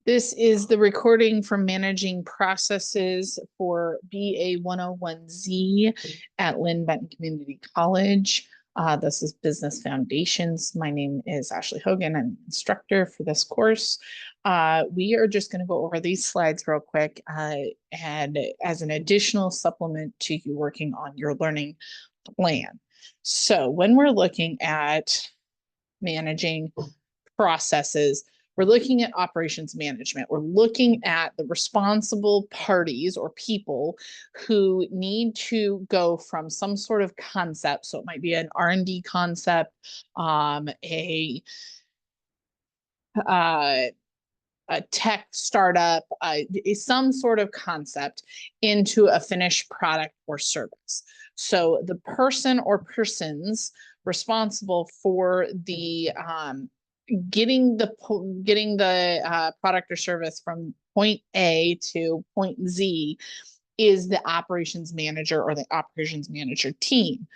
This is the recording from managing processes for BA101Z at Lynn Benton Community College. This is Business Foundations. My name is Ashley Hogan. I'm an instructor for this course. We are just going to go over these slides real quick and as an additional supplement to you working on your learning plan. So when we're looking at managing processes, we're looking at operations management. We're looking at the responsible parties or people who need to go from some sort of concept. So it might be an R&D concept, uh, a tech startup, some sort of concept into a finished product or service. So the person or persons responsible for the getting the product or service from point A to point Z is the operations manager or the operations manager team.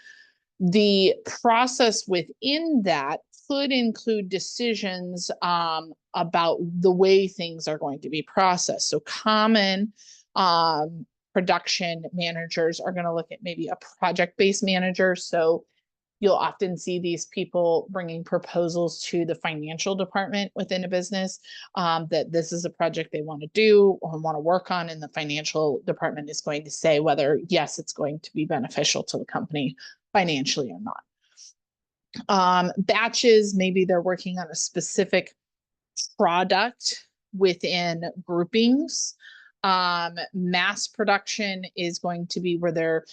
The process within that could include decisions about the way things are going to be processed. So common production managers are going to look at maybe a project-based manager. So you'll often see these people bringing proposals to the financial department within a business that this is a project they want to do or want to work on, and the financial department is going to say whether, yes, it's going to be beneficial to the company financially or not. Batches, maybe they're working on a specific product within groupings. Mass production is going to be where they're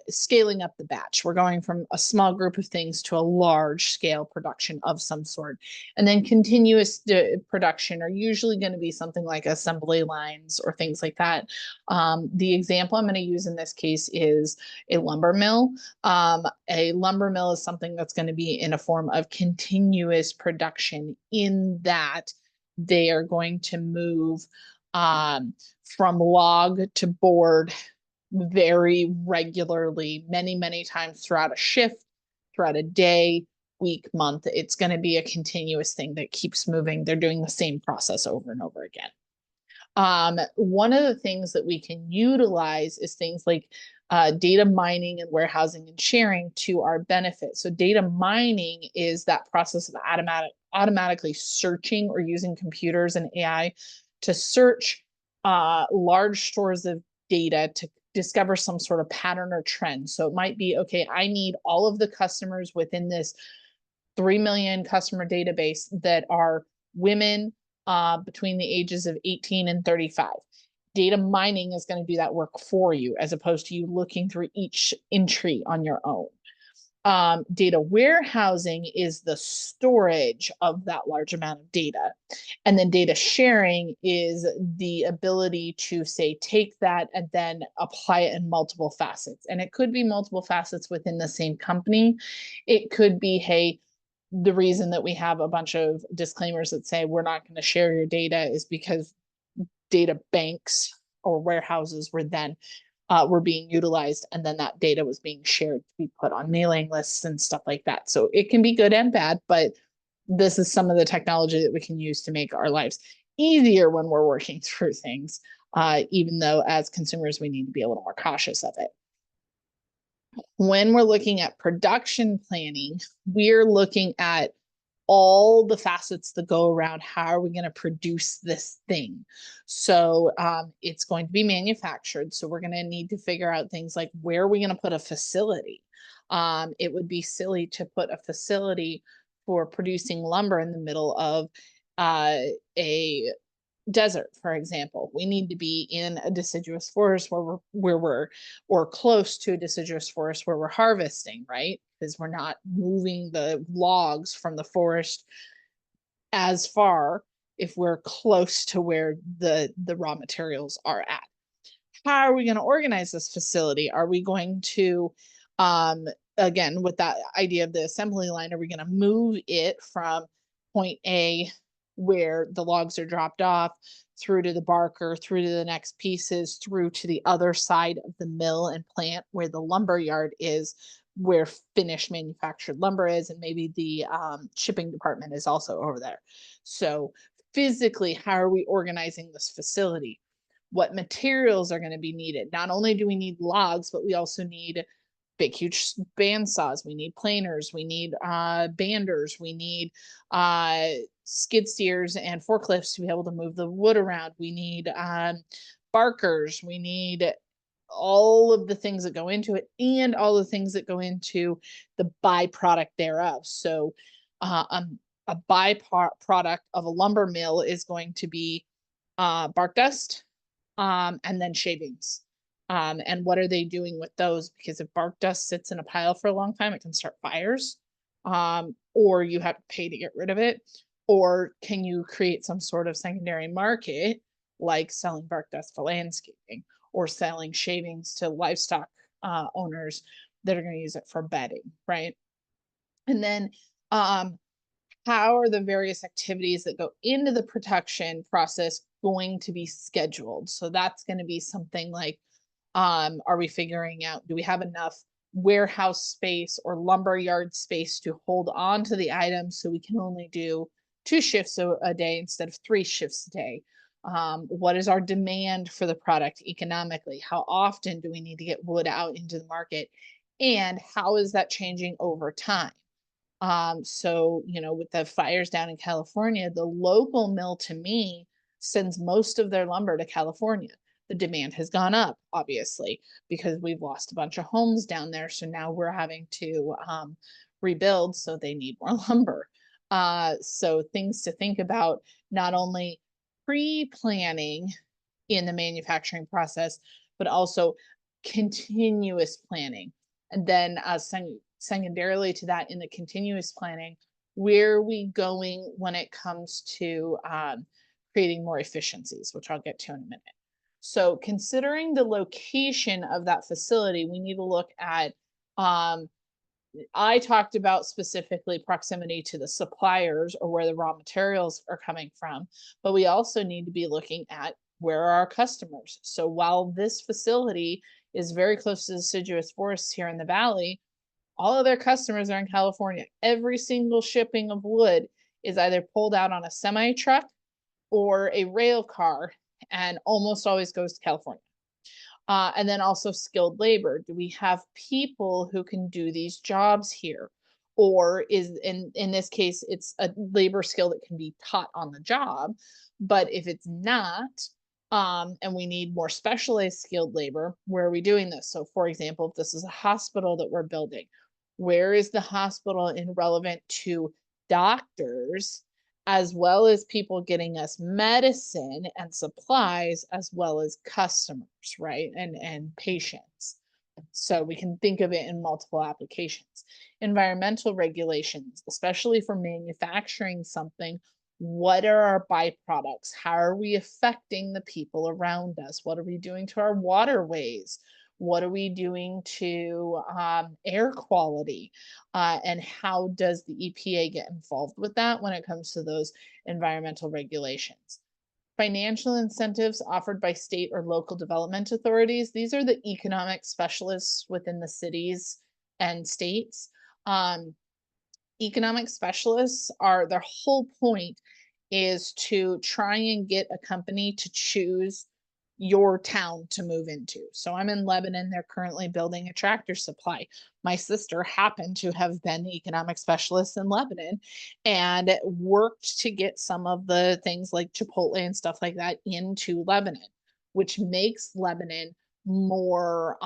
scaling up the batch. We're going from a small group of things to a large scale production of some sort. And then continuous production are usually going to be something like assembly lines or things like that. The example I'm going to use in this case is a lumber mill. A lumber mill is something that's going to be in a form of continuous production, in that they are going to move from log to board very regularly, many times throughout a shift, throughout a day, week, month. It's going to be a continuous thing that keeps moving. They're doing the same process over and over again. One of the things that we can utilize is things like data mining and warehousing and sharing to our benefit. So data mining is that process of automatically searching or using computers and AI to search large stores of data to discover some sort of pattern or trend. So it might be, okay, I need all of the customers within this 3 million customer database that are women between the ages of 18 and 35. Data mining is going to do that work for you, as opposed to you looking through each entry on your own. Data warehousing is the storage of that large amount of data. And then data sharing is the ability to, say, take that and then apply it in multiple facets. And it could be multiple facets within the same company. It could be, hey, the reason that we have a bunch of disclaimers that say we're not going to share your data is because data banks or warehouses were being utilized, and then that data was being shared to be put on mailing lists and stuff like that. So it can be good and bad, but this is some of the technology that we can use to make our lives easier when we're working through things, even though as consumers, we need to be a little more cautious of it. When we're looking at production planning, we're looking at all the facets that go around how are we going to produce this thing. So it's going to be manufactured. So we're going to need to figure out things like, where are we going to put a facility? It would be silly to put a facility for producing lumber in the middle of a desert, for example. We need to be in a deciduous forest or close to a deciduous forest where we're harvesting, right? Because we're not moving the logs from the forest as far if we're close to where the raw materials are at. How are we going to organize this facility? Are we going to, again, with that idea of the assembly line, are we going to move it from point A, where the logs are dropped off, through to the barker, through to the next pieces, through to the other side of the mill and plant where the lumber yard is, where finished manufactured lumber is, and maybe the shipping department is also over there. So physically, how are we organizing this facility? What materials are going to be needed? Not only do we need logs, but we also need big, huge band saws. We need planers. We need banders. We need skid steers and forklifts to be able to move the wood around. We need barkers. We need all of the things that go into it and all the things that go into the byproduct thereof. So a byproduct of a lumber mill is going to be bark dust and then shavings. And what are they doing with those? Because if bark dust sits in a pile for a long time, it can start fires, or you have to pay to get rid of it. Or can you create some sort of secondary market, like selling bark dust for landscaping or selling shavings to livestock owners that are going to use it for bedding, right? And then how are the various activities that go into the production process going to be scheduled? So that's going to be something like, are we figuring out, do we have enough warehouse space or lumber yard space to hold on to the items so we can only do 2 shifts a day instead of 3 shifts a day? What is our demand for the product economically? How often do we need to get wood out into the market? And how is that changing over time? So, with the fires down in California, the local mill to me sends most of their lumber to California. The demand has gone up, obviously, because we've lost a bunch of homes down there. So now we're having to rebuild, so they need more lumber. So things to think about, not only pre-planning in the manufacturing process, but also continuous planning. And then secondarily to that, in the continuous planning, where are we going when it comes to creating more efficiencies, which I'll get to in a minute. So considering the location of that facility, we need to look at, I talked about specifically proximity to the suppliers or where the raw materials are coming from, but we also need to be looking at where are our customers. So while this facility is very close to deciduous forests here in the valley, all of their customers are in California. Every single shipping of wood is either pulled out on a semi truck or a rail car and almost always goes to California. And then also skilled labor. Do we have people who can do these jobs here? Or is in this case, it's a labor skill that can be taught on the job. But if it's not, and we need more specialized skilled labor, where are we doing this? So for example, if this is a hospital that we're building, where is the hospital in relevant to doctors, as well as people getting us medicine and supplies, as well as customers, right? And patients. So we can think of it in multiple applications. Environmental regulations, especially for manufacturing something, what are our byproducts? How are we affecting the people around us? What are we doing to our waterways? What are we doing to air quality? And how does the EPA get involved with that when it comes to those environmental regulations? Financial incentives offered by state or local development authorities. These are the economic specialists within the cities and states. Economic specialists are, their whole point is to try and get a company to choose your town to move into. So I'm in Lebanon. They're currently building a Tractor Supply. My sister happened to have been the economic specialist in Lebanon and worked to get some of the things like Chipotle and stuff like that into Lebanon, which makes Lebanon more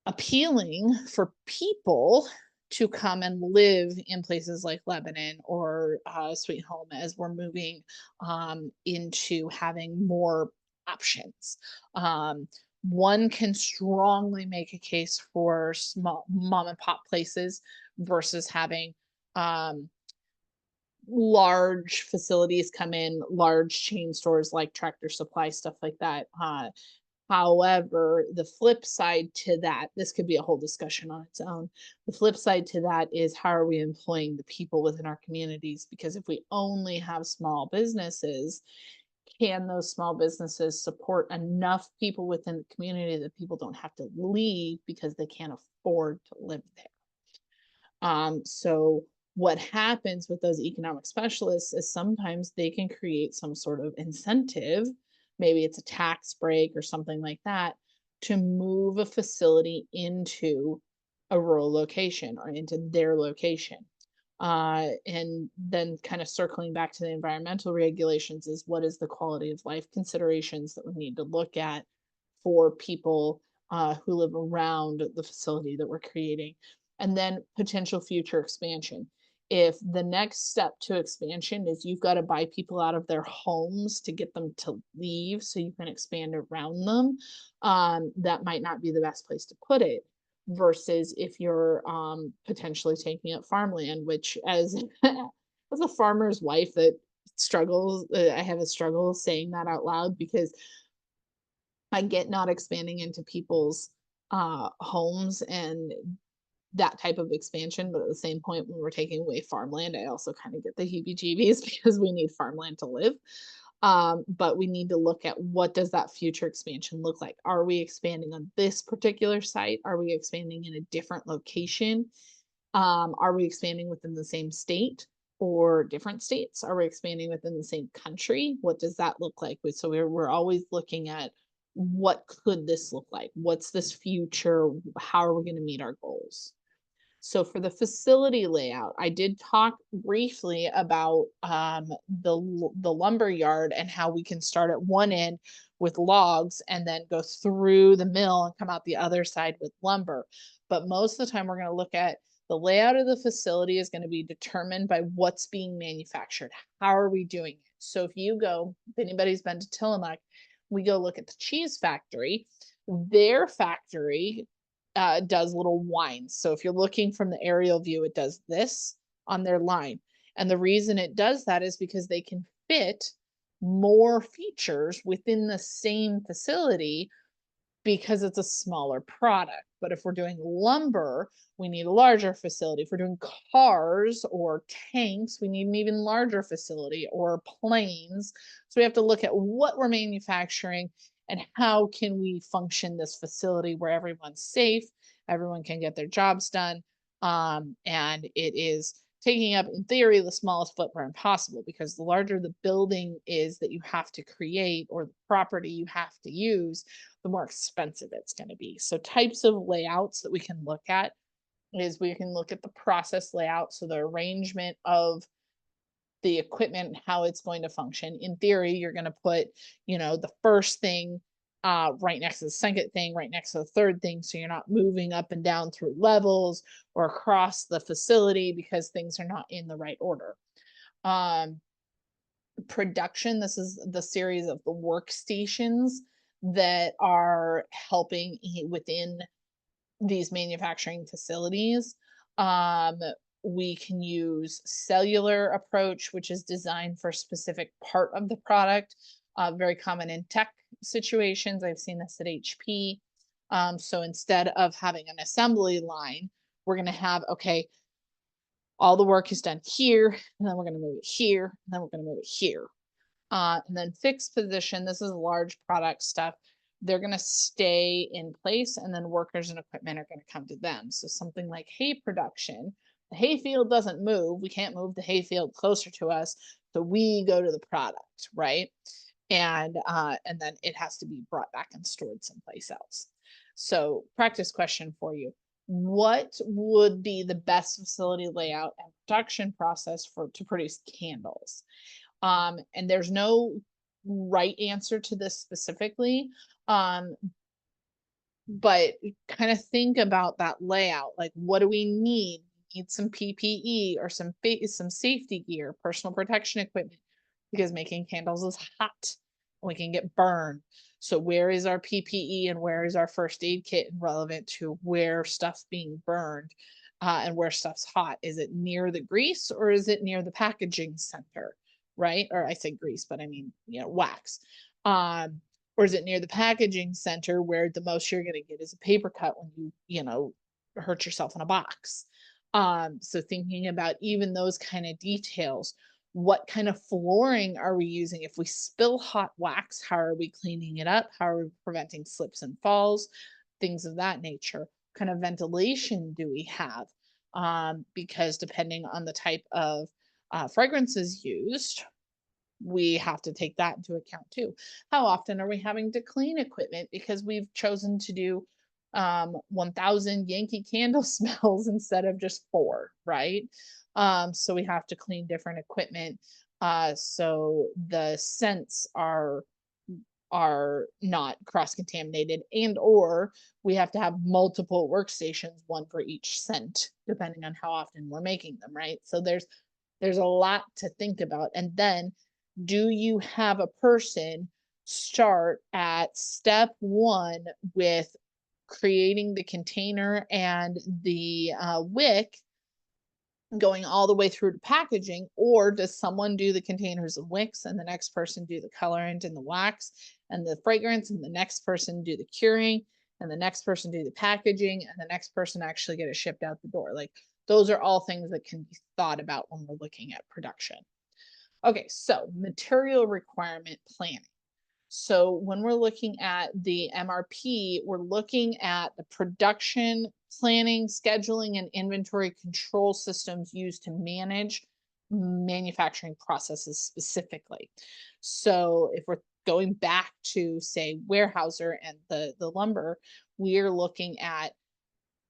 appealing for people to come and live in places like Lebanon or Sweet Home, as we're moving into having more options. One can strongly make a case for small mom and pop places versus having large facilities come in, large chain stores like Tractor Supply, stuff like that. However, the flip side to that, this could be a whole discussion on its own. The flip side to that is, how are we employing the people within our communities? Because if we only have small businesses, can those small businesses support enough people within the community that people don't have to leave because they can't afford to live there? So What happens with those economic specialists is sometimes they can create some sort of incentive, maybe it's a tax break or something like that, to move a facility into a rural location or into their location. And then kind of circling back to the environmental regulations is what is the quality of life considerations that we need to look at for people who live around the facility that we're creating, and then potential future expansion. If the next step to expansion is you've got to buy people out of their homes to get them to leave so you can expand around them, that might not be the best place to put it. Versus if you're potentially taking up farmland, which as as a farmer's wife that struggles, I have a struggle saying that out loud because I get not expanding into people's homes and that type of expansion, but at the same point, when we're taking away farmland, I also kind of get the heebie-jeebies because we need farmland to live. But we need to look at what does that future expansion look like? Are we expanding on this particular site? Are we expanding in a different location? Are we expanding within the same state or different states? Are we expanding within the same country? What does that look like? So we're always looking at what could this look like? What's this future? How are we going to meet our goals? So for the facility layout, I did talk briefly about the lumber yard and how we can start at one end with logs and then go through the mill and come out the other side with lumber. But most of the time, we're going to look at the layout of the facility is going to be determined by what's being manufactured. How are we doing it? So if you go, if anybody's been to Tillamook, we go look at the cheese factory. Their factory does little wines. So if you're looking from the aerial view, it does this on their line. And the reason it does that is because they can fit more features within the same facility because it's a smaller product. But if we're doing lumber, we need a larger facility. If we're doing cars or tanks, we need an even larger facility, or planes. So we have to look at what we're manufacturing and how can we function this facility where everyone's safe, everyone can get their jobs done, and it is taking up, in theory, the smallest footprint possible, because the larger the building is that you have to create or the property you have to use, the more expensive it's going to be. So types of layouts that we can look at is we can look at the process layout, so the arrangement of the equipment, how it's going to function. In theory, you're going to put, the first thing right next to the second thing, right next to the third thing, so you're not moving up and down through levels or across the facility because things are not in the right order. Production, this is the series of the workstations that are helping within these manufacturing facilities. We can use cellular approach, which is designed for a specific part of the product. Very common in tech situations. I've seen this at HP. So instead of having an assembly line, we're going to have, okay, all the work is done here, and then we're going to move it here, and then we're going to move it here. And then fixed position, this is large product stuff. They're going to stay in place, and then workers and equipment are going to come to them. So something like hay production, the hay field doesn't move. We can't move the hay field closer to us. So we go to the product, right? And then it has to be brought back and stored someplace else. So practice question for you. What would be the best facility layout and production process to produce candles? And there's no right answer to this specifically. But kind of think about that layout. Like, what do we need? We need some PPE or some safety gear, personal protection equipment, because making candles is hot. We can get burned. So where is our PPE and where is our first aid kit relevant to where stuff's being burned and where stuff's hot? Is it near the grease or is it near the packaging center? Right? Or I say grease, but I mean, wax. Or is it near the packaging center where the most you're going to get is a paper cut when you hurt yourself in a box? So thinking about even those kind of details. What kind of flooring are we using? If we spill hot wax, how are we cleaning it up? How are we preventing slips and falls? Things of that nature. What kind of ventilation do we have? because depending on the type of fragrances used, we have to take that into account too. How often are we having to clean equipment because we've chosen to do 1000 Yankee Candle smells instead of just 4, right? So we have to clean different equipment so the scents are not cross-contaminated, and or we have to have multiple workstations, one for each scent, depending on how often we're making them, right? So there's a lot to think about. And then do you have a person start at step 1 with creating the container and the wick, going all the way through to packaging, or does someone do the containers and wicks and the next person do the colorant and the wax and the fragrance and the next person do the curing and the next person do the packaging and the next person actually get it shipped out the door? Like, those are all things that can be thought about when we're looking at production. Okay, so material requirement planning. So when we're looking at the MRP, we're looking at the production planning, scheduling, and inventory control systems used to manage manufacturing processes specifically. So if we're going back to, say, Weyerhaeuser and the lumber, we're looking at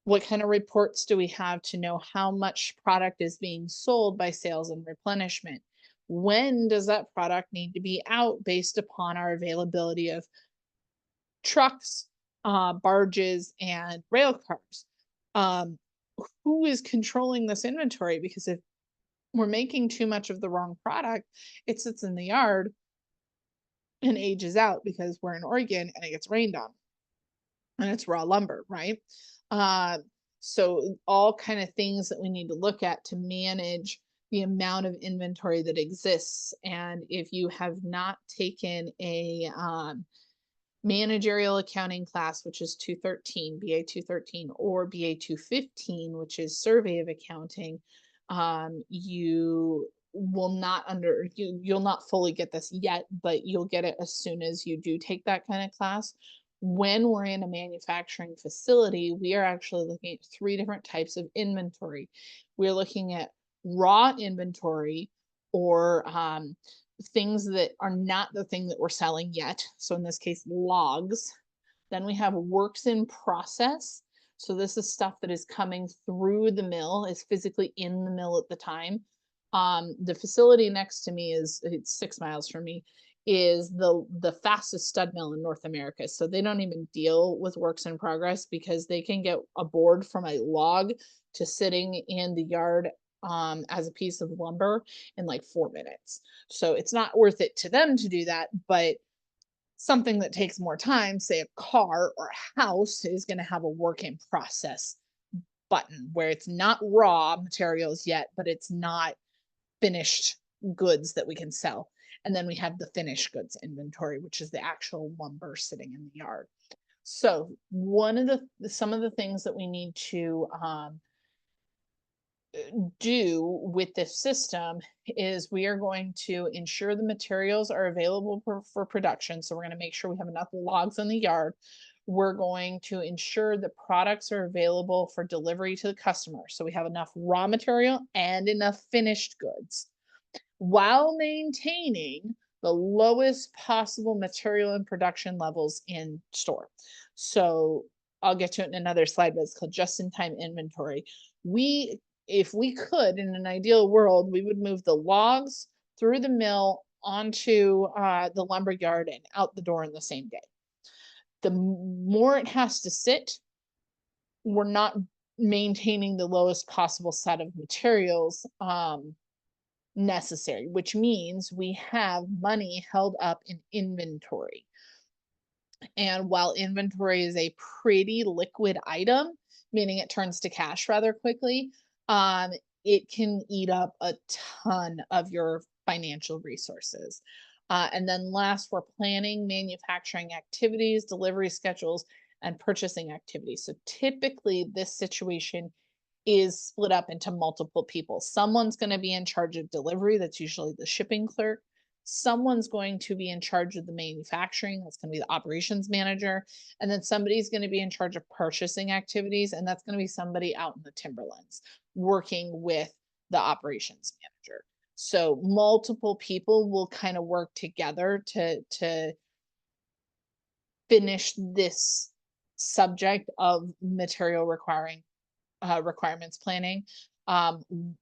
what kind of reports do we have to know how much product is being sold by sales and replenishment? When does that product need to be out based upon our availability of trucks, barges, and rail cars? Who is controlling this inventory? Because if we're making too much of the wrong product, it sits in the yard and ages out because we're in Oregon and it gets rained on and it's raw lumber, right? Uh, so all kind of things that we need to look at to manage the amount of inventory that exists. And if you have not taken a managerial accounting class, which is 213, BA 213, or BA 215, which is survey of accounting, you will not you'll not fully get this yet, but you'll get it as soon as you do take that kind of class. When we're in a manufacturing facility, we are actually looking at 3 different types of inventory. We're looking at raw inventory, or things that are not the thing that we're selling yet. So in this case, logs. Then we have works in process. So this is stuff that is coming through the mill, is physically in the mill at the time. The facility next to me it's 6 miles from me, is the fastest stud mill in North America. So they don't even deal with works in progress because they can get a board from a log to sitting in the yard as a piece of lumber in like 4 minutes. So it's not worth it to them to do that, but something that takes more time, say a car or a house, is going to have a work in process button where it's not raw materials yet, but it's not finished goods that we can sell. And then we have the finished goods inventory, which is the actual lumber sitting in the yard. So some of the things that we need to do with this system is we are going to ensure the materials are available for production. So we're going to make sure we have enough logs in the yard. We're going to ensure the products are available for delivery to the customer. So we have enough raw material and enough finished goods, while maintaining the lowest possible material and production levels in store. So I'll get to it in another slide, but it's called just-in-time inventory. If we could, in an ideal world, we would move the logs through the mill onto the lumber yard and out the door in the same day. The more it has to sit, we're not maintaining the lowest possible set of materials necessary, which means we have money held up in inventory. And while inventory is a pretty liquid item, meaning it turns to cash rather quickly, it can eat up a ton of your financial resources. And then last, we're planning manufacturing activities, delivery schedules, and purchasing activities. So typically this situation is split up into multiple people. Someone's going to be in charge of delivery. That's usually the shipping clerk. someone's going to be in charge of the manufacturing. That's going to be the operations manager. And then somebody's going to be in charge of purchasing activities. And that's going to be somebody out in the timberlands working with the operations manager. So multiple people will kind of work together to finish this subject of material requirements planning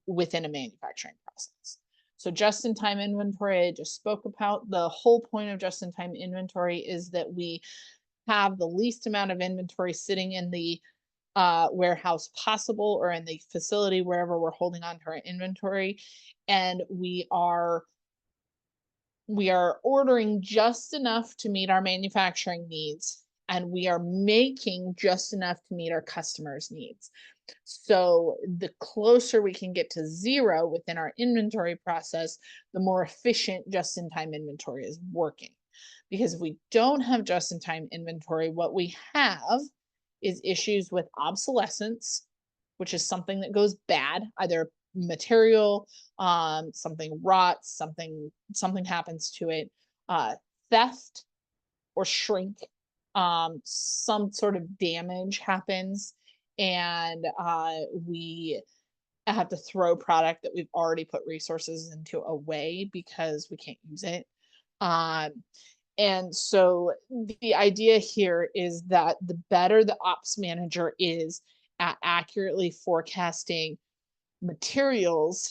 within a manufacturing process. So just-in-time inventory, I just spoke about. The whole point of just-in-time inventory is that we have the least amount of inventory sitting in the warehouse possible, or in the facility, wherever we're holding on to our inventory. And we are ordering just enough to meet our manufacturing needs, and we are making just enough to meet our customers' needs. So the closer we can get to zero within our inventory process, the more efficient just-in-time inventory is working. Because if we don't have just-in-time inventory, what we have is issues with obsolescence, which is something that goes bad, either material, something rots, something happens to it, theft or shrink, some sort of damage happens, and we have to throw product that we've already put resources into away because we can't use it. And so the idea here is that the better the ops manager is at accurately forecasting materials,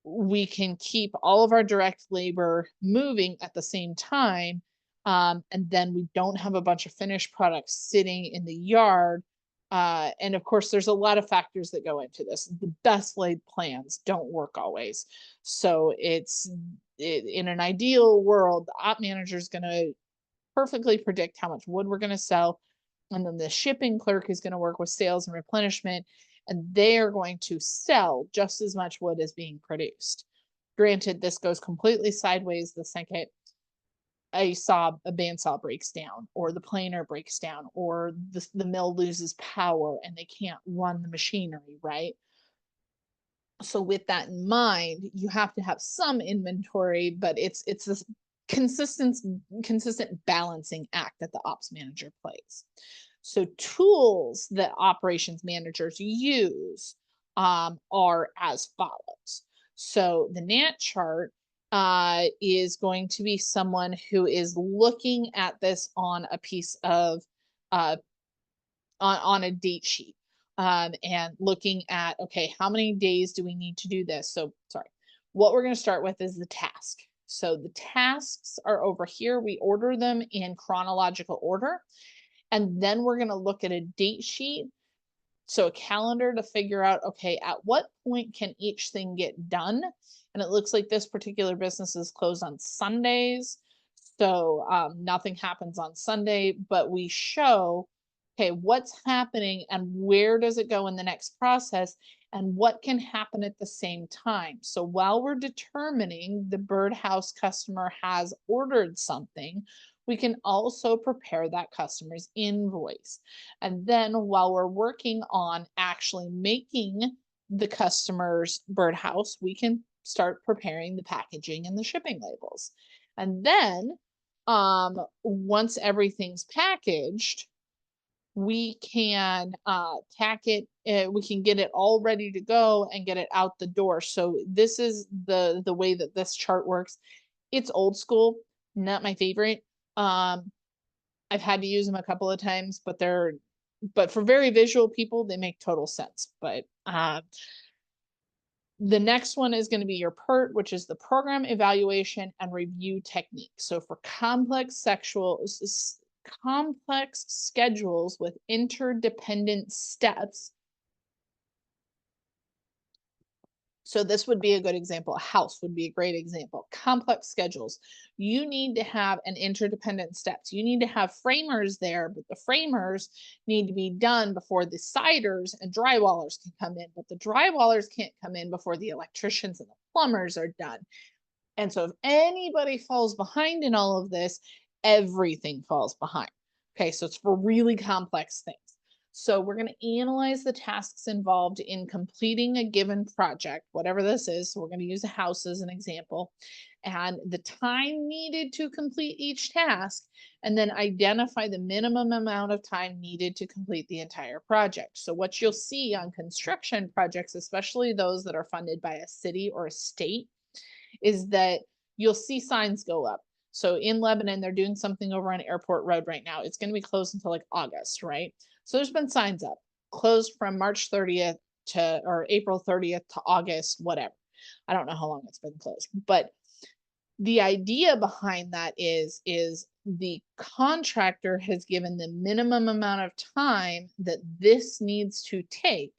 we can keep all of our direct labor moving at the same time. And then we don't have a bunch of finished products sitting in the yard. And of course, there's a lot of factors that go into this. The best laid plans don't work always. So in an ideal world, the op manager is going to perfectly predict how much wood we're going to sell. And then the shipping clerk is going to work with sales and replenishment, and they are going to sell just as much wood as being produced. Granted, this goes completely sideways the second a bandsaw breaks down, or the planer breaks down, or the mill loses power and they can't run the machinery, right? So with that in mind, you have to have some inventory, but it's this consistent balancing act that the ops manager plays. So tools that operations managers use are as follows. So the NAT chart is going to be someone who is looking at this on a piece of on a date sheet. And looking at, okay, how many days do we need to do this? So sorry, what we're going to start with is the task. So the tasks are over here. We order them in chronological order. And then we're going to look at a date sheet. So a calendar to figure out, okay, at what point can each thing get done? And it looks like this particular business is closed on Sundays. So nothing happens on Sunday, but we show, okay, what's happening and where does it go in the next process, and what can happen at the same time. So while we're determining the birdhouse customer has ordered something, we can also prepare that customer's invoice. And then while we're working on actually making the customer's birdhouse, we can start preparing the packaging and the shipping labels. And then once everything's packaged, we can tack it, we can get it all ready to go and get it out the door. So this is the way that this chart works. It's old school, not my favorite. I've had to use them a couple of times, but for very visual people, they make total sense. But the next one is going to be your PERT, which is the program evaluation and review technique. So for complex schedules with interdependent steps. So this would be a good example. A house would be a great example. Complex schedules. You need to have an interdependent steps. You need to have framers there, but the framers need to be done before the siders and drywallers can come in. But the drywallers can't come in before the electricians and the plumbers are done. And so if anybody falls behind in all of this, everything falls behind. Okay, so it's for really complex things. So we're going to analyze the tasks involved in completing a given project, whatever this is. So we're going to use a house as an example, and the time needed to complete each task, and then identify the minimum amount of time needed to complete the entire project. So what you'll see on construction projects, especially those that are funded by a city or a state, is that you'll see signs go up. So in Lebanon, they're doing something over on Airport Road right now. It's going to be closed until like August, right? So there's been signs up, closed from March 30th to, or April 30th to August, whatever. I don't know how long it's been closed, but the idea behind that is the contractor has given the minimum amount of time that this needs to take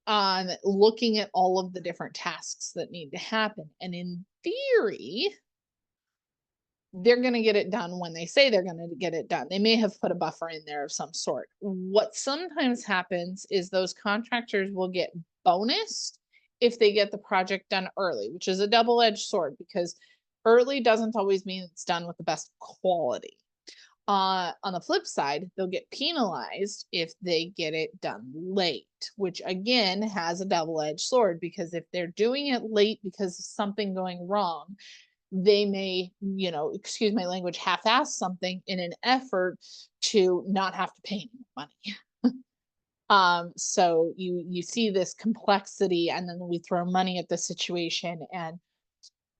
on looking at all of the different tasks that need to happen. And in theory, they're going to get it done when they say they're going to get it done. They may have put a buffer in there of some sort. What sometimes happens is those contractors will get bonused if they get the project done early, which is a double-edged sword, because early doesn't always mean it's done with the best quality. On the flip side, they'll get penalized if they get it done late, which again has a double-edged sword, because if they're doing it late because of something going wrong, they may, you know, excuse my language, half-ass something in an effort to not have to pay any money. So you see this complexity, and then we throw money at the situation. And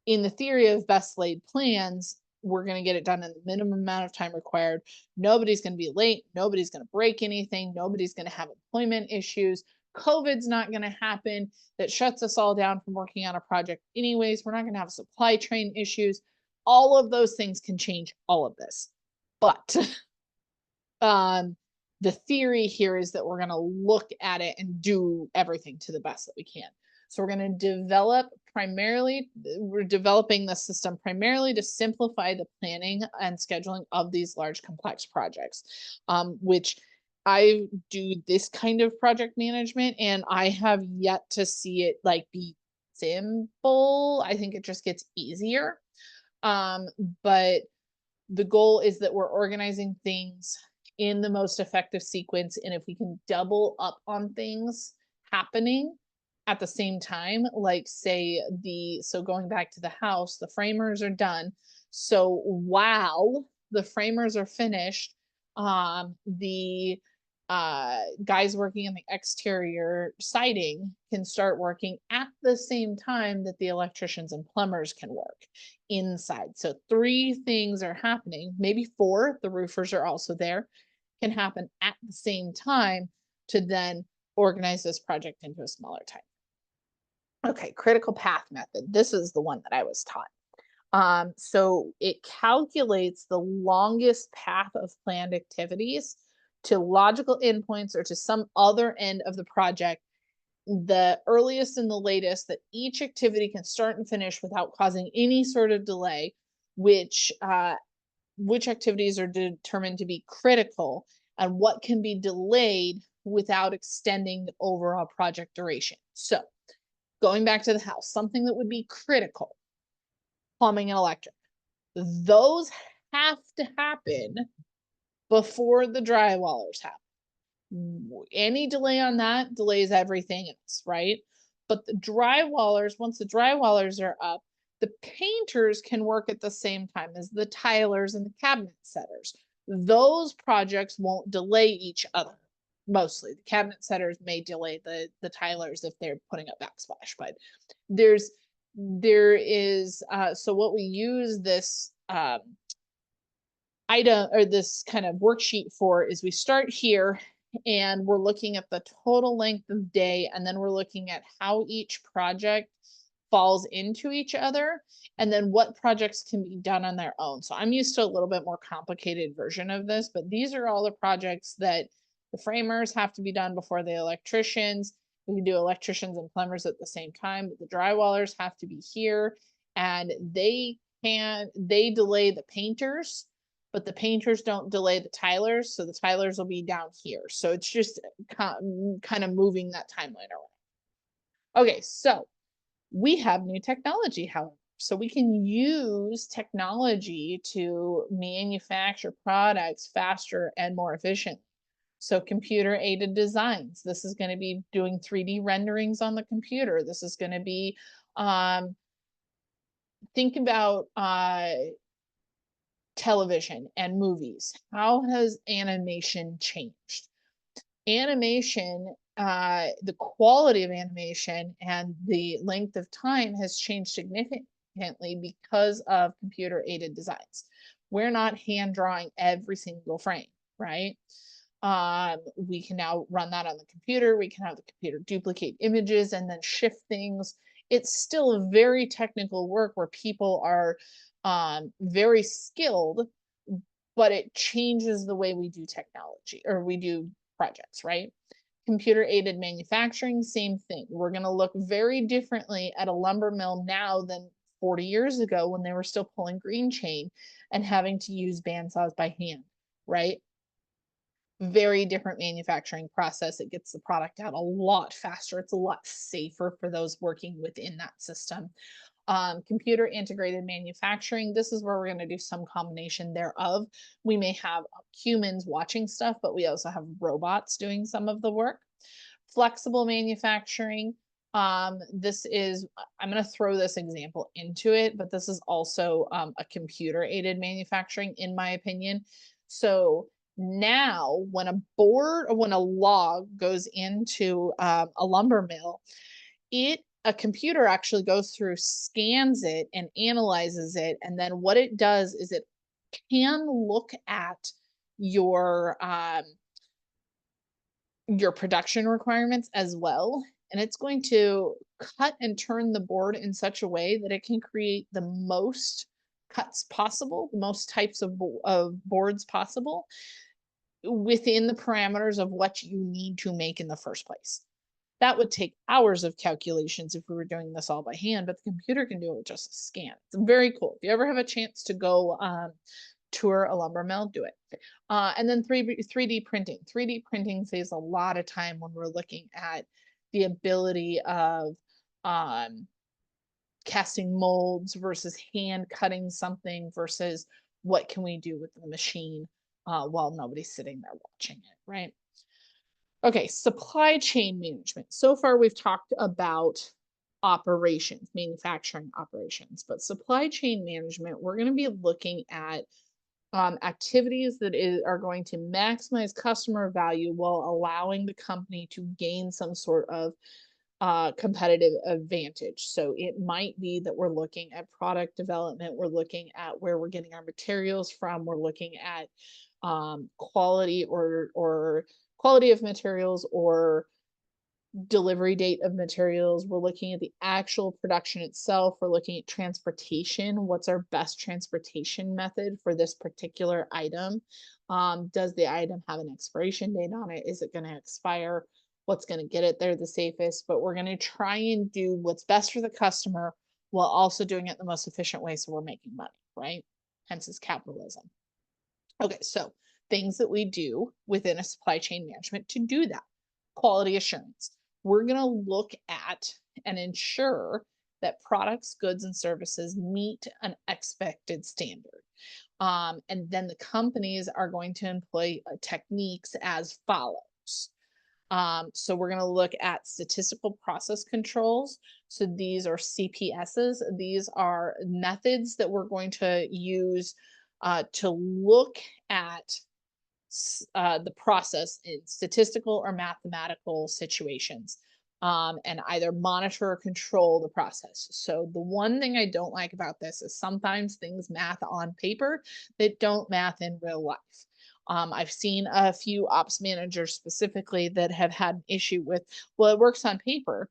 in the theory of best laid plans, we're going to get it done in the minimum amount of time required. Nobody's going to be late. Nobody's going to break anything. Nobody's going to have employment issues. COVID's not going to happen. That shuts us all down from working on a project anyways. We're not going to have supply chain issues. All of those things can change all of this. But the theory here is that we're going to look at it and do everything to the best that we can. So we're going to we're developing the system primarily to simplify the planning and scheduling of these large complex projects, which I do this kind of project management, and I have yet to see it like be simple. I think it just gets easier. But the goal is that we're organizing things in the most effective sequence. And if we can double up on things happening at the same time, like say so going back to the house, the framers are done. So while the framers are finished, the guys working in the exterior siding can start working at the same time that the electricians and plumbers can work inside. So 3 things are happening, maybe 4, the roofers are also there, can happen at the same time to then organize this project into a smaller time. Okay, critical path method. This is the one that I was taught. So it calculates the longest path of planned activities to logical endpoints or to some other end of the project, the earliest and the latest that each activity can start and finish without causing any sort of delay, which activities are determined to be critical and what can be delayed without extending the overall project duration. So going back to the house, something that would be critical, plumbing and electric, those have to happen before the drywallers happen. Any delay on that delays everything else, right? But the drywallers, once the drywallers are up, the painters can work at the same time as the tilers and the cabinet setters. Those projects won't delay each other. Mostly the cabinet setters may delay the tilers if they're putting up backsplash, but there is so what we use this item or this kind of worksheet for is we start here and we're looking at the total length of day, and then we're looking at how each project falls into each other, and then what projects can be done on their own. So I'm used to a little bit more complicated version of this, but these are all the projects that the framers have to be done before the electricians. We can do electricians and plumbers at the same time, but the drywallers have to be here, and they delay the painters, but the painters don't delay the tilers, so the tilers will be down here. So it's just kind of moving that timeline around. Okay, so we have new technology, however. So we can use technology to manufacture products faster and more efficiently. So computer aided designs, this is going to be doing 3D renderings on the computer. This is going to be, think about television and movies. How has animation changed? Animation, the quality of animation and the length of time has changed significantly because of computer aided designs. We're not hand drawing every single frame, right? We can now run that on the computer. We can have the computer duplicate images and then shift things. It's still a very technical work where people are very skilled, but it changes the way we do technology or we do projects, right? Computer aided manufacturing, same thing. We're going to look very differently at a lumber mill now than 40 years ago when they were still pulling green chain and having to use bandsaws by hand, right? Very different manufacturing process. It gets the product out a lot faster. It's a lot safer for those working within that system. Computer integrated manufacturing, this is where we're going to do some combination thereof. We may have humans watching stuff, but we also have robots doing some of the work. Flexible manufacturing, this is, I'm going to throw this example into it, but this is also a computer aided manufacturing in my opinion. So now when a board or when a log goes into a lumber mill, a computer actually goes through, scans it and analyzes it, and then what it does is it can look at your production requirements as well, and it's going to cut and turn the board in such a way that it can create the most cuts possible, the most types of boards possible within the parameters of what you need to make in the first place. That would take hours of calculations if we were doing this all by hand, but the computer can do it with just a scan. It's very cool. If you ever have a chance to go tour a lumber mill, do it. And then 3D printing. 3D printing saves a lot of time when we're looking at the ability of casting molds versus hand cutting something versus what can we do with the machine while nobody's sitting there watching it, right? Okay, supply chain management. So far, we've talked about operations, manufacturing operations, but supply chain management, we're going to be looking at activities that are going to maximize customer value while allowing the company to gain some sort of competitive advantage. So it might be that we're looking at product development, we're looking at where we're getting our materials from, we're looking at quality or quality of materials or delivery date of materials. We're looking at the actual production itself. We're looking at transportation. What's our best transportation method for this particular item? Does the item have an expiration date on it? Is it going to expire? What's going to get it there the safest? But we're going to try and do what's best for the customer while also doing it the most efficient way so we're making money, right? Hence is capitalism. Okay, so things that we do within a supply chain management to do that. Quality assurance. We're going to look at and ensure that products, goods, and services meet an expected standard. And then the companies are going to employ techniques as follows. So we're going to look at statistical process controls. So these are CPSs. These are methods that we're going to use to look at the process in statistical or mathematical situations and either monitor or control the process. So the one thing I don't like about this is sometimes things math on paper that don't math in real life. I've seen a few ops managers specifically that have had an issue with, well, it works on paper.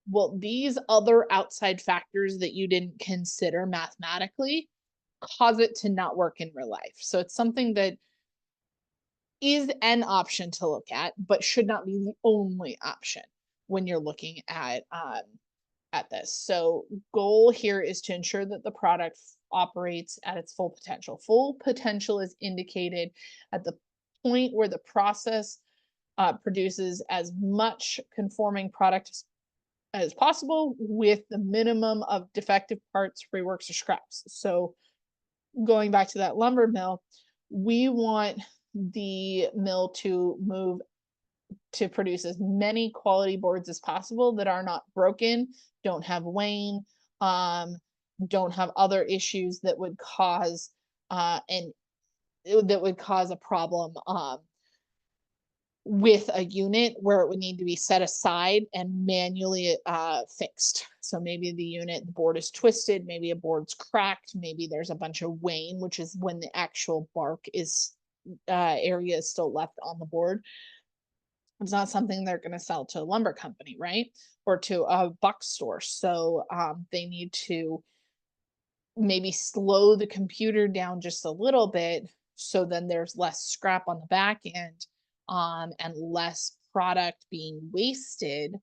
Well, these other outside factors that you didn't consider mathematically cause it to not work in real life. So it's something that is an option to look at, but should not be the only option when you're looking at this. So goal here is to ensure that the product operates at its full potential. Full potential is indicated at the point where the process produces as much conforming product as possible with the minimum of defective parts, reworks, or scraps. So going back to that lumber mill, we want the mill to move to produce as many quality boards as possible that are not broken, don't have wane, um, don't have other issues that would cause and that would cause a problem with a unit where it would need to be set aside and manually fixed. So maybe the board is twisted, maybe a board's cracked, maybe there's a bunch of wane, which is when the actual bark is area is still left on the board. It's not something they're going to sell to a lumber company, right? Or to a box store. So they need to maybe slow the computer down just a little bit so then there's less scrap on the back end and less product being wasted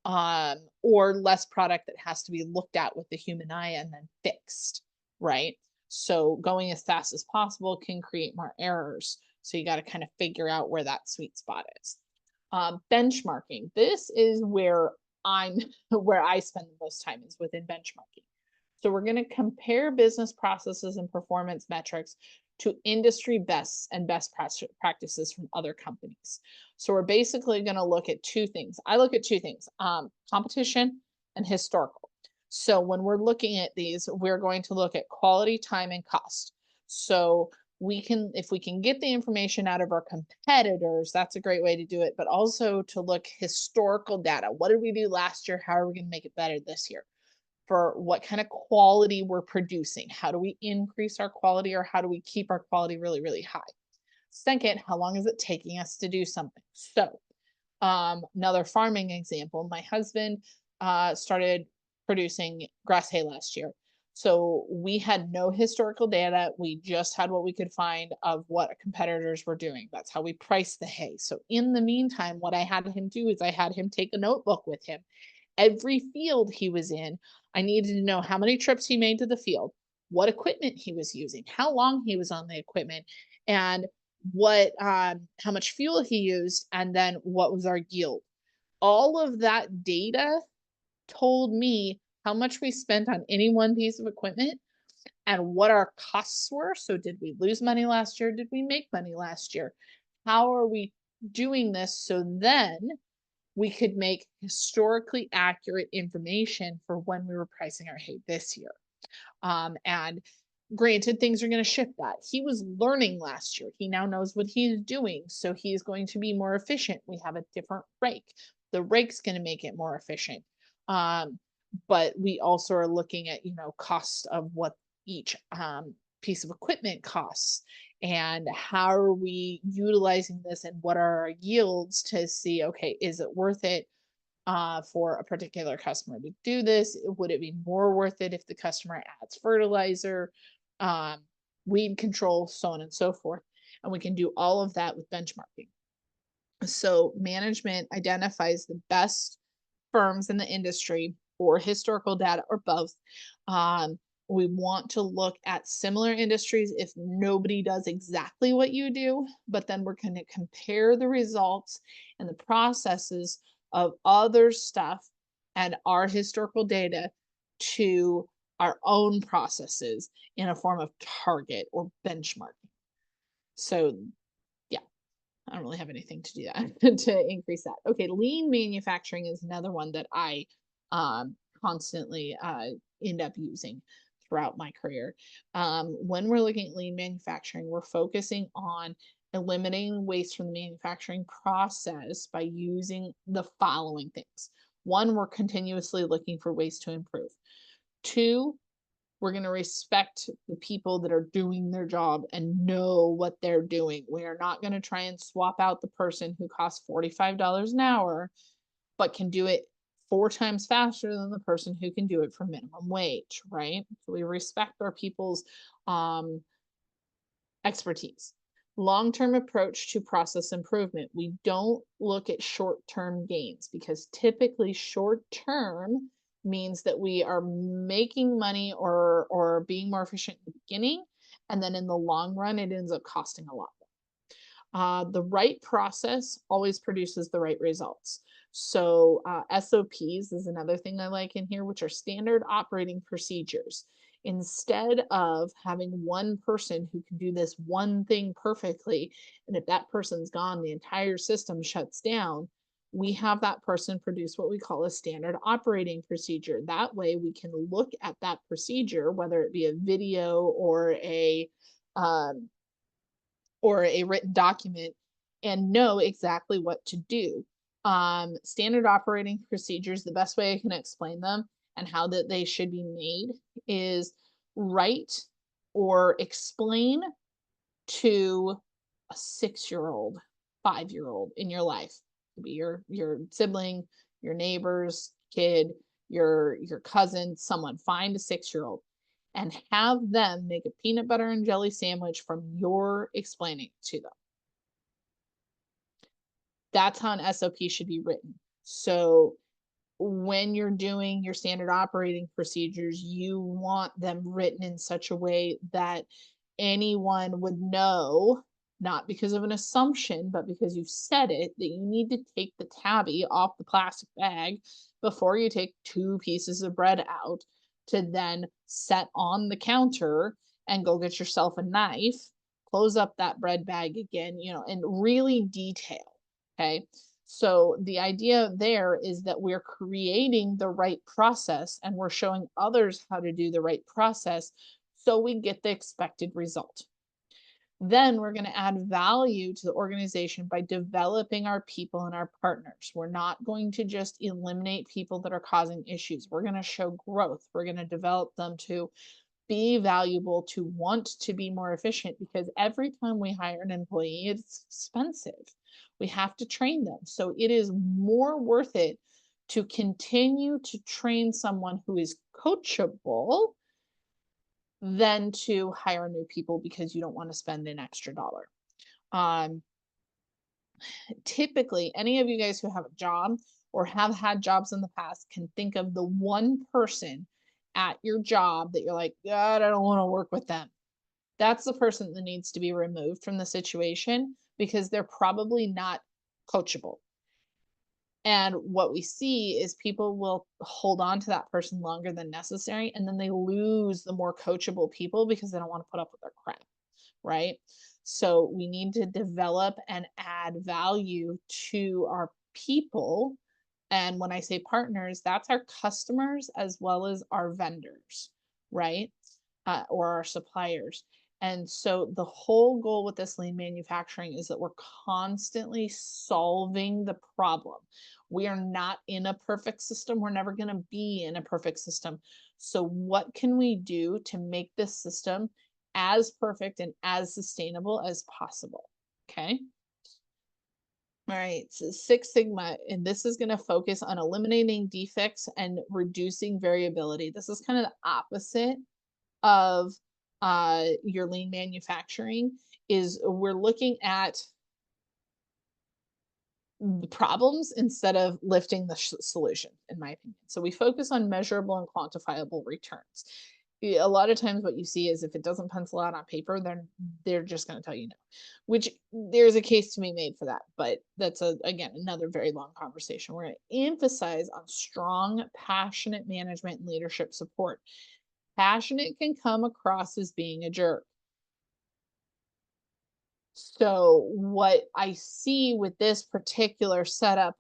or less product that has to be looked at with the human eye and then fixed, right? So going as fast as possible can create more errors. So you got to kind of figure out where that sweet spot is. Benchmarking. This is where where I spend the most time is within benchmarking. So we're going to compare business processes and performance metrics to industry bests and best practices from other companies. So we're basically going to look at two things. I look at two things, competition and historical. So when we're looking at these, we're going to look at quality, time, and cost. So if we can get the information out of our competitors, that's a great way to do it, but also to look historical data. What did we do last year? How are we going to make it better this year? For what kind of quality we're producing. How do we increase our quality or how do we keep our quality really, really high? Second, how long is it taking us to do something? So another farming example, my husband started producing grass hay last year. So we had no historical data. We just had what we could find of what competitors were doing. That's how we priced the hay. So in the meantime, what I had him do is I had him take a notebook with him. Every field he was in, I needed to know how many trips he made to the field, what equipment he was using, how long he was on the equipment, and how much fuel he used, and then what was our yield. All of that data told me how much we spent on any one piece of equipment and what our costs were. So did we lose money last year? Did we make money last year? How are we doing this? So then we could make historically accurate information for when we were pricing our hay this year. And granted, things are going to shift that. He was learning last year. He now knows what he's doing. So he's going to be more efficient. We have a different rake. The rake's going to make it more efficient. But we also are looking at, cost of what each piece of equipment costs and how are we utilizing this and what are our yields to see, okay, is it worth it for a particular customer to do this? Would it be more worth it if the customer adds fertilizer, weed control, so on and so forth? And we can do all of that with benchmarking. So management identifies the best firms in the industry or historical data or both. We want to look at similar industries if nobody does exactly what you do, but then we're going to compare the results and the processes of other stuff and our historical data to our own processes in a form of target or benchmarking. So yeah, I don't really have anything to do that to increase that. Okay, lean manufacturing is another one that I constantly end up using throughout my career. When we're looking at lean manufacturing, we're focusing on eliminating waste from the manufacturing process by using the following things. One, we're continuously looking for ways to improve. Two, we're going to respect the people that are doing their job and know what they're doing. We are not going to try and swap out the person who costs $45 an hour, but can do it 4 times faster than the person who can do it for minimum wage, right? So we respect our people's expertise. Long-term approach to process improvement. We don't look at short-term gains because typically short-term means that we are making money or being more efficient in the beginning, and then in the long run, it ends up costing a lot. The right process always produces the right results. So SOPs is another thing I like in here, which are standard operating procedures. Instead of having one person who can do this one thing perfectly, and if that person's gone, the entire system shuts down, we have that person produce what we call a standard operating procedure. That way we can look at that procedure, whether it be a video um, or a written document, and know exactly what to do. Standard operating procedures, the best way I can explain them and how that they should be made is write or explain to a 6-year-old, 5-year-old in your life. It could be your sibling, your neighbor's kid, your cousin, someone. Find a 6-year-old and have them make a peanut butter and jelly sandwich from your explaining to them. That's how an SOP should be written. So when you're doing your standard operating procedures, you want them written in such a way that anyone would know, not because of an assumption, but because you've said it, that you need to take the tabby off the plastic bag before you take 2 pieces of bread out to then set on the counter and go get yourself a knife, close up that bread bag again, and really detail. Okay. So the idea there is that we're creating the right process and we're showing others how to do the right process so we get the expected result. Then we're going to add value to the organization by developing our people and our partners. We're not going to just eliminate people that are causing issues. We're going to show growth. We're going to develop them to be valuable, to want to be more efficient, because every time we hire an employee, it's expensive. We have to train them. So it is more worth it to continue to train someone who is coachable than to hire new people because you don't want to spend an extra dollar. Typically, any of you guys who have a job or have had jobs in the past can think of the one person at your job that you're like, God, I don't want to work with them. That's the person that needs to be removed from the situation because they're probably not coachable. And what we see is people will hold on to that person longer than necessary, and then they lose the more coachable people because they don't want to put up with their crap, right? So we need to develop and add value to our people. And when I say partners, that's our customers as well as our vendors, right? Or our suppliers. And so the whole goal with this lean manufacturing is that we're constantly solving the problem. We are not in a perfect system. We're never going to be in a perfect system. So what can we do to make this system as perfect and as sustainable as possible? Okay. All right, so Six Sigma, and this is going to focus on eliminating defects and reducing variability. This is kind of the opposite of your lean manufacturing. Is we're looking at the problems instead of lifting the solution, in my opinion. So we focus on measurable and quantifiable returns. A lot of times what you see is if it doesn't pencil out on paper, then they're just going to tell you no, which there's a case to be made for that. But that's, again, another very long conversation. We're going to emphasize on strong, passionate management and leadership support. Passionate can come across as being a jerk. So what I see with this particular setup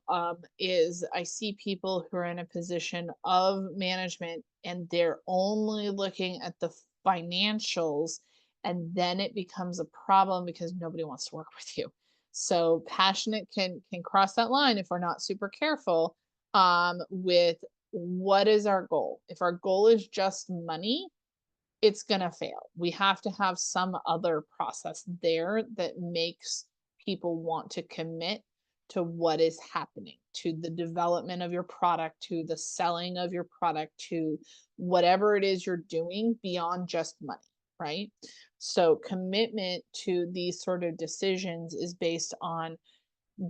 is I see people who are in a position of management and they're only looking at the financials, and then it becomes a problem because nobody wants to work with you. So passionate can cross that line if we're not super careful with what is our goal. If our goal is just money, it's going to fail. We have to have some other process there that makes people want to commit to what is happening, to the development of your product, to the selling of your product, to whatever it is you're doing beyond just money, right? So commitment to these sort of decisions is based on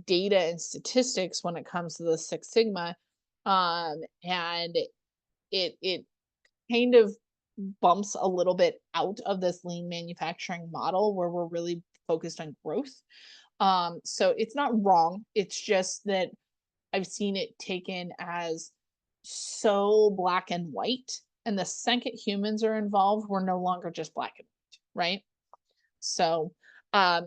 data and statistics when it comes to the Six Sigma. And it kind of bumps a little bit out of this lean manufacturing model where we're really focused on growth. So it's not wrong. It's just that I've seen it taken as so black and white And the second humans are involved, we're no longer just black and white, right? So, um,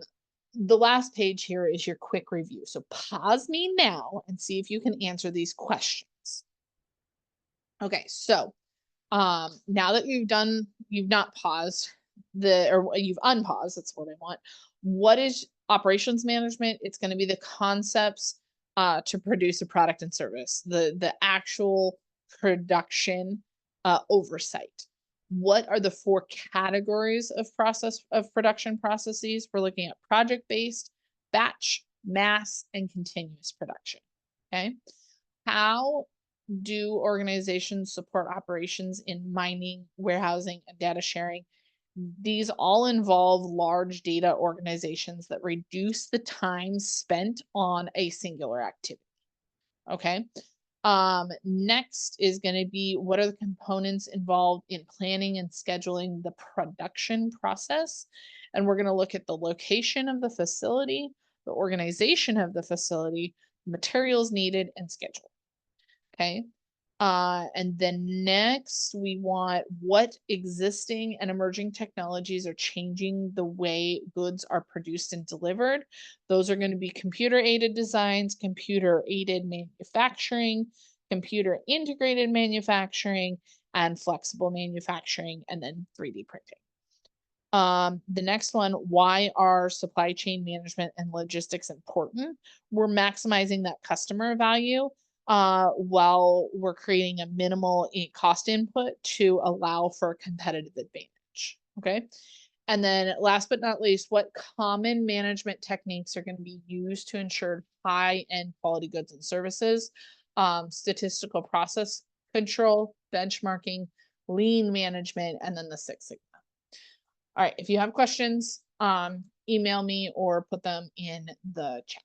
the last page here is your quick review. So pause me now and see if you can answer these questions. Okay, so now that you've not paused or you've unpaused, that's what I want. What is operations management? It's going to be the concepts to produce a product and service, the actual production oversight. What are the four categories of production processes? We're looking at project based, batch, mass, and continuous production. Okay. How do organizations support operations in mining, warehousing, and data sharing? These all involve large data organizations that reduce the time spent on a singular activity. Okay. Next is going to be what are the components involved in planning and scheduling the production process? And we're going to look at the location of the facility, the organization of the facility, materials needed, and schedule. Okay. And then next, we want what existing and emerging technologies are changing the way goods are produced and delivered. Those are going to be computer aided designs, computer aided manufacturing, computer integrated manufacturing, and flexible manufacturing, and then 3D printing. The next one, why are supply chain management and logistics important? We're maximizing that customer value while we're creating a minimal cost input to allow for a competitive advantage. Okay. And then last but not least, what common management techniques are going to be used to ensure high end quality goods and services? Statistical process control, benchmarking, lean management, and then the Six Sigma. All right, if you have questions, email me or put them in the chat.